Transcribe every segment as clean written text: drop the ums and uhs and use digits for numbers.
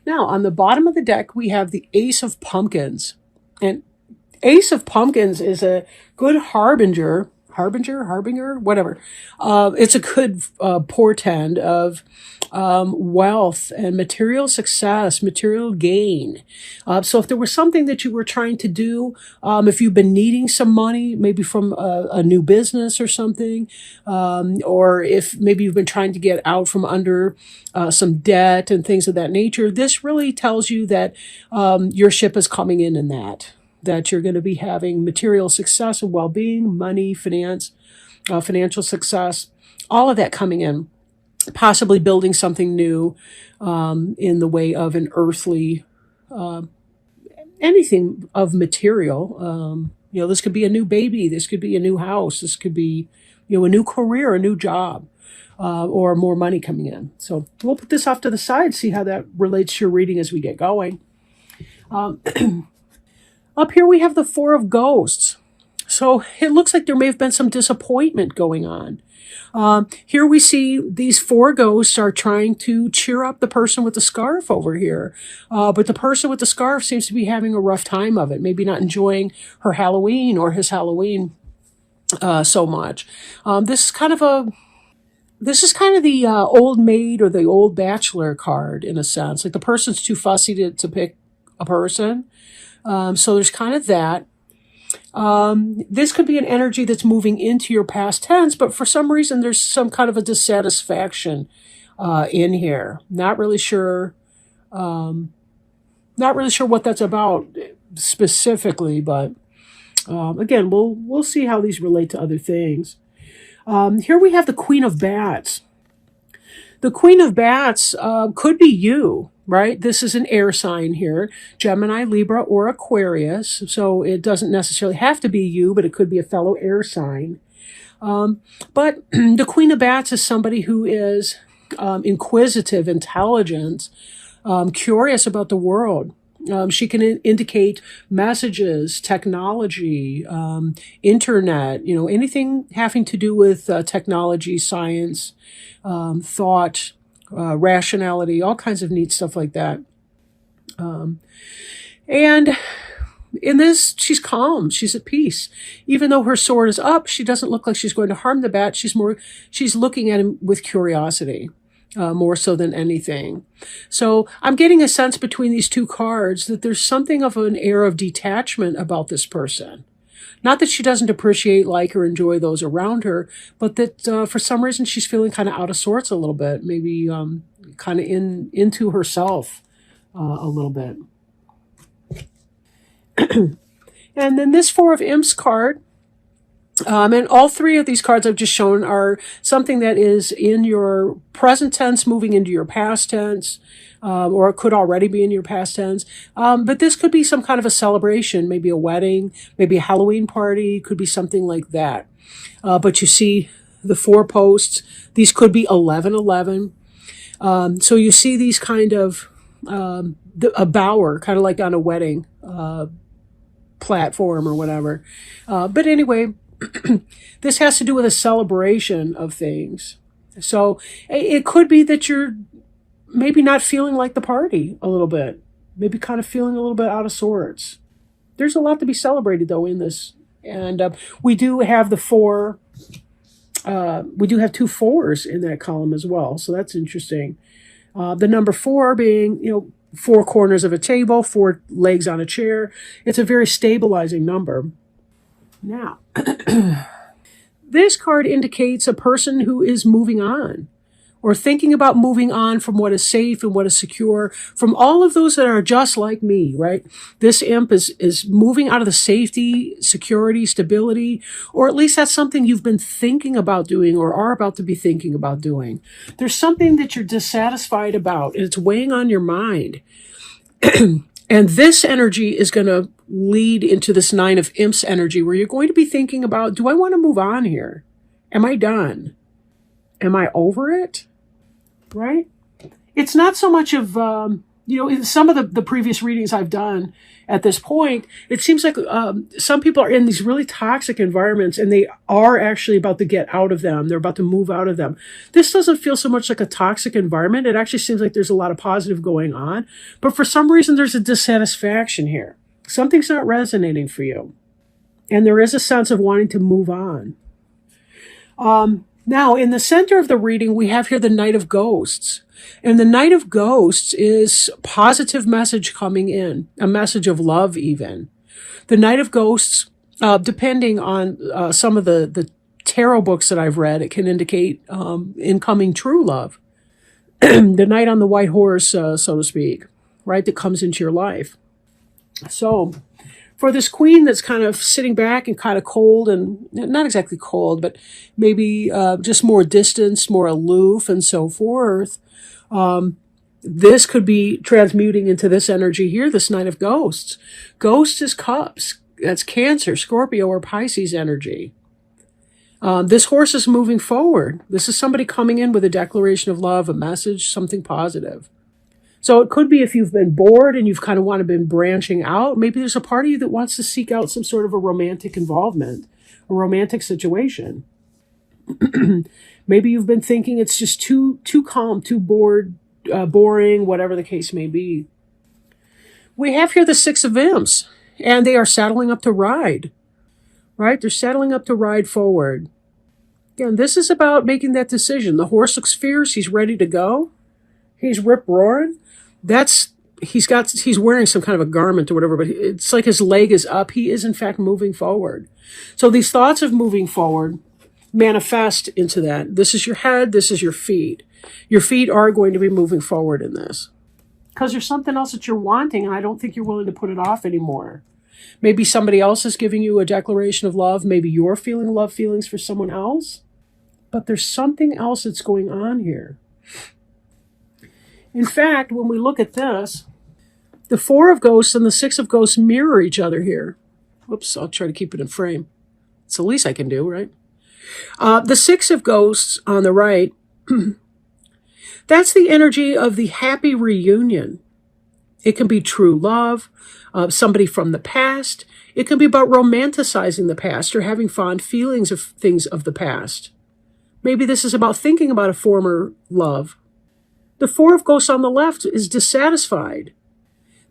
Now, on the bottom of the deck, we have the Ace of Pumpkins. And Ace of Pumpkins is a good harbinger, whatever. It's a good portend of wealth and material success, material gain. So if there was something that you were trying to do, if you've been needing some money, maybe from a new business or something, or if maybe you've been trying to get out from under some debt and things of that nature, this really tells you that your ship is coming in that you're going to be having material success and well-being, money, finance, financial success, all of that coming in, possibly building something new in the way of an earthly, anything of material. This could be a new baby. This could be a new house. This could be, a new career, a new job, or more money coming in. So we'll put this off to the side, see how that relates to your reading as we get going. Up here we have the Four of Ghosts. So it looks like there may have been some disappointment going on. Here we see these four ghosts are trying to cheer up the person with the scarf over here. But the person with the scarf seems to be having a rough time of it, maybe not enjoying her Halloween or his Halloween so much. This is kind of the old maid or the old bachelor card in a sense. Like the person's too fussy to pick a person. So there's kind of that. This could be an energy that's moving into your past tense, but for some reason there's some kind of a dissatisfaction in here. Not really sure what that's about specifically, but again, we'll see how these relate to other things. Here we have the Queen of Bats. The Queen of Bats could be you, right? This is an air sign here, Gemini, Libra, or Aquarius. So it doesn't necessarily have to be you, but it could be a fellow air sign. But the Queen of Bats is somebody who is inquisitive, intelligent, curious about the world. She can indicate messages, technology, internet, anything having to do with technology, science, thought, rationality, all kinds of neat stuff like that. And in this, she's calm. She's at peace. Even though her sword is up, she doesn't look like she's going to harm the bat. She's looking at him with curiosity. More so than anything. So I'm getting a sense between these two cards that there's something of an air of detachment about this person. Not that she doesn't appreciate, like, or enjoy those around her, but that for some reason she's feeling kind of out of sorts a little bit, maybe kind of into herself a little bit. And then this Four of Imps card, and all three of these cards I've just shown are something that is in your present tense, moving into your past tense, or it could already be in your past tense. But this could be some kind of a celebration, maybe a wedding, maybe a Halloween party, could be something like that. But you see the four posts, these could be 1111. So you see these kind of, a bower, kind of like on a wedding platform or whatever. But anyway, this has to do with a celebration of things. So it could be that you're maybe not feeling like the party a little bit, maybe kind of feeling a little bit out of sorts. There's a lot to be celebrated though in this. And we do have we do have two fours in that column as well. So that's interesting. The number 4 being, 4 corners of a table, 4 legs on a chair. It's a very stabilizing number. Now, this card indicates a person who is moving on or thinking about moving on from what is safe and what is secure, from all of those that are just like me, right? This imp is moving out of the safety, security, stability, or at least that's something you've been thinking about doing or are about to be thinking about doing. There's something that you're dissatisfied about and it's weighing on your mind. And this energy is going to lead into this 9 of Imps energy where you're going to be thinking about, do I want to move on here? Am I done? Am I over it? Right? It's not so much of, In some of the previous readings I've done at this point, it seems like some people are in these really toxic environments and they are actually about to get out of them. They're about to move out of them. This doesn't feel so much like a toxic environment. It actually seems like there's a lot of positive going on. But for some reason, there's a dissatisfaction here. Something's not resonating for you. And there is a sense of wanting to move on. Now, in the center of the reading, we have here the Knight of Ghosts. And the Knight of Ghosts is positive message coming in, a message of love even. The Knight of Ghosts, depending on some of the tarot books that I've read, it can indicate incoming true love. The knight on the white horse, so to speak, right, that comes into your life. So for this queen that's kind of sitting back and kind of cold, and not exactly cold, but maybe just more distance, more aloof and so forth, this could be transmuting into this energy here, this Knight of Ghosts. Ghost is cups. That's Cancer, Scorpio, or Pisces energy. This horse is moving forward. This is somebody coming in with a declaration of love, a message, something positive. So it could be if you've been bored and you've kind of been branching out, maybe there's a part of you that wants to seek out some sort of a romantic involvement, a romantic situation. Maybe you've been thinking it's just too calm, too bored, boring, whatever the case may be. We have here the Six of Imps, and they are saddling up to ride, right? They're saddling up to ride forward. Again, this is about making that decision. The horse looks fierce. He's ready to go. He's rip-roaring. He's wearing some kind of a garment or whatever, but it's like his leg is up. He is, in fact, moving forward. So these thoughts of moving forward manifest into that. This is your head. This is your feet. Your feet are going to be moving forward in this because there's something else that you're wanting, and I don't think you're willing to put it off anymore. Maybe somebody else is giving you a declaration of love. Maybe you're feeling love feelings for someone else, but there's something else that's going on here. In fact, when we look at this, the Four of Ghosts and the Six of Ghosts mirror each other here. Whoops, I'll try to keep it in frame. It's the least I can do, right? The Six of Ghosts on the right, that's the energy of the happy reunion. It can be true love, somebody from the past. It can be about romanticizing the past or having fond feelings of things of the past. Maybe this is about thinking about a former love. The Four of Ghosts on the left is dissatisfied.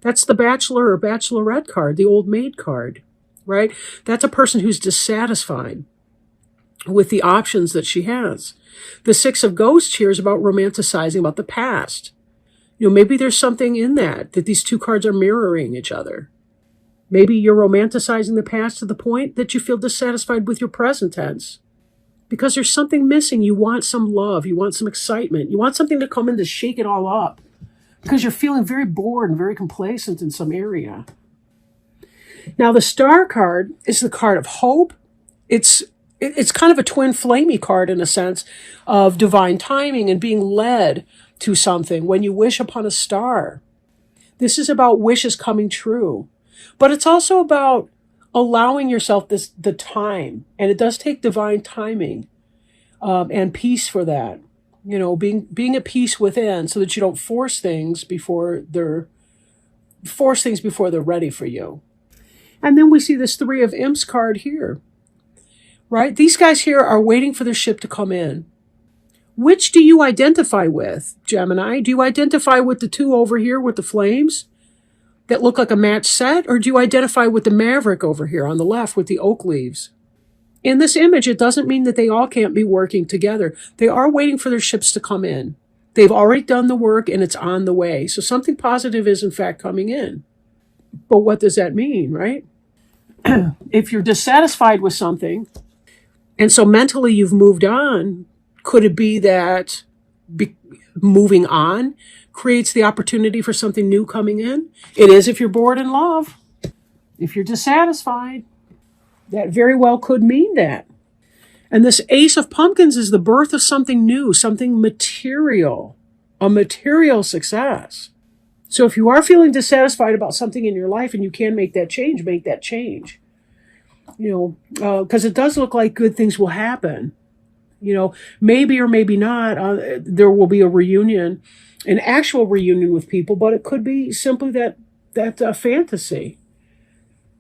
That's the Bachelor or Bachelorette card, the Old Maid card, right? That's a person who's dissatisfied with the options that she has. The Six of Ghosts here is about romanticizing about the past. Maybe there's something in that these two cards are mirroring each other. Maybe you're romanticizing the past to the point that you feel dissatisfied with your present tense. Because there's something missing. You want some love. You want some excitement. You want something to come in to shake it all up. Because you're feeling very bored and very complacent in some area. Now, the Star card is the card of hope. It's kind of a twin flamey card in a sense of divine timing and being led to something when you wish upon a star. This is about wishes coming true. But it's also about allowing yourself the time, and it does take divine timing and peace for that. Being at peace within, so that you don't force things before they're ready for you. And then we see this Three of Imps card here, right? These guys here are waiting for their ship to come in. Which do you identify with, Gemini? Do you identify with the two over here with the flames that look like a match set? Or do you identify with the Maverick over here on the left with the oak leaves? In this image, it doesn't mean that they all can't be working together. They are waiting for their ships to come in. They've already done the work and it's on the way. So something positive is in fact coming in. But what does that mean, right? If you're dissatisfied with something, and so mentally you've moved on, could it be that moving on creates the opportunity for something new coming in? It is if you're bored in love. If you're dissatisfied, that very well could mean that. And this Ace of Pumpkins is the birth of something new, something material, a material success. So if you are feeling dissatisfied about something in your life and you can make that change, make that change. Because it does look like good things will happen. Maybe or maybe not, there will be a reunion an actual reunion with people, but it could be simply that fantasy,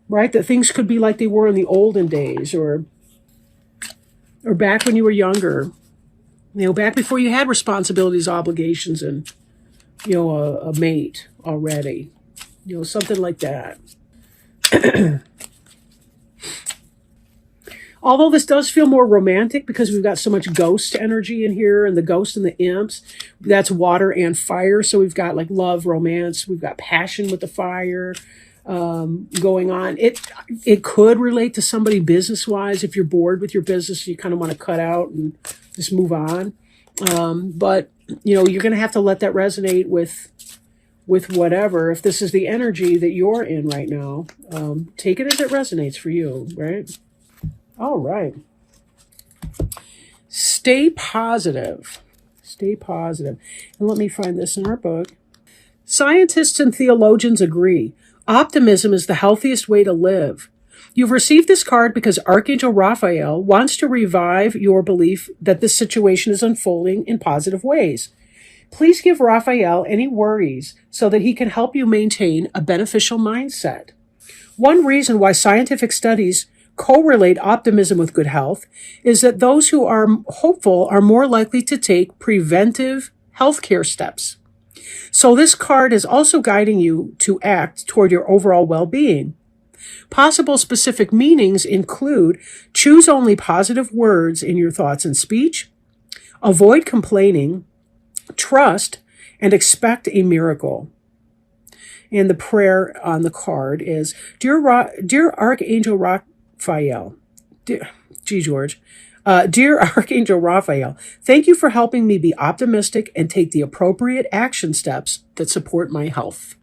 right? That things could be like they were in the olden days, or back when you were younger, back before you had responsibilities, obligations, and a mate already, something like that. Although this does feel more romantic because we've got so much ghost energy in here, and the ghost and the imps, that's water and fire. So we've got like love, romance, we've got passion with the fire going on. It could relate to somebody business-wise. If you're bored with your business, you kind of want to cut out and just move on. But you're going to have to let that resonate with whatever. If this is the energy that you're in right now, take it as it resonates for you, right? All right. Stay positive. Stay positive. And let me find this in our book. Scientists and theologians agree. Optimism is the healthiest way to live. You've received this card because Archangel Raphael wants to revive your belief that this situation is unfolding in positive ways. Please give Raphael any worries so that he can help you maintain a beneficial mindset. One reason why scientific studies correlate optimism with good health is that those who are hopeful are more likely to take preventive healthcare steps. So this card is also guiding you to act toward your overall well-being. Possible specific meanings include choose only positive words in your thoughts and speech, avoid complaining, trust, and expect a miracle. And the prayer on the card is, Dear Archangel Raphael, Dear Archangel Raphael, thank you for helping me be optimistic and take the appropriate action steps that support my health.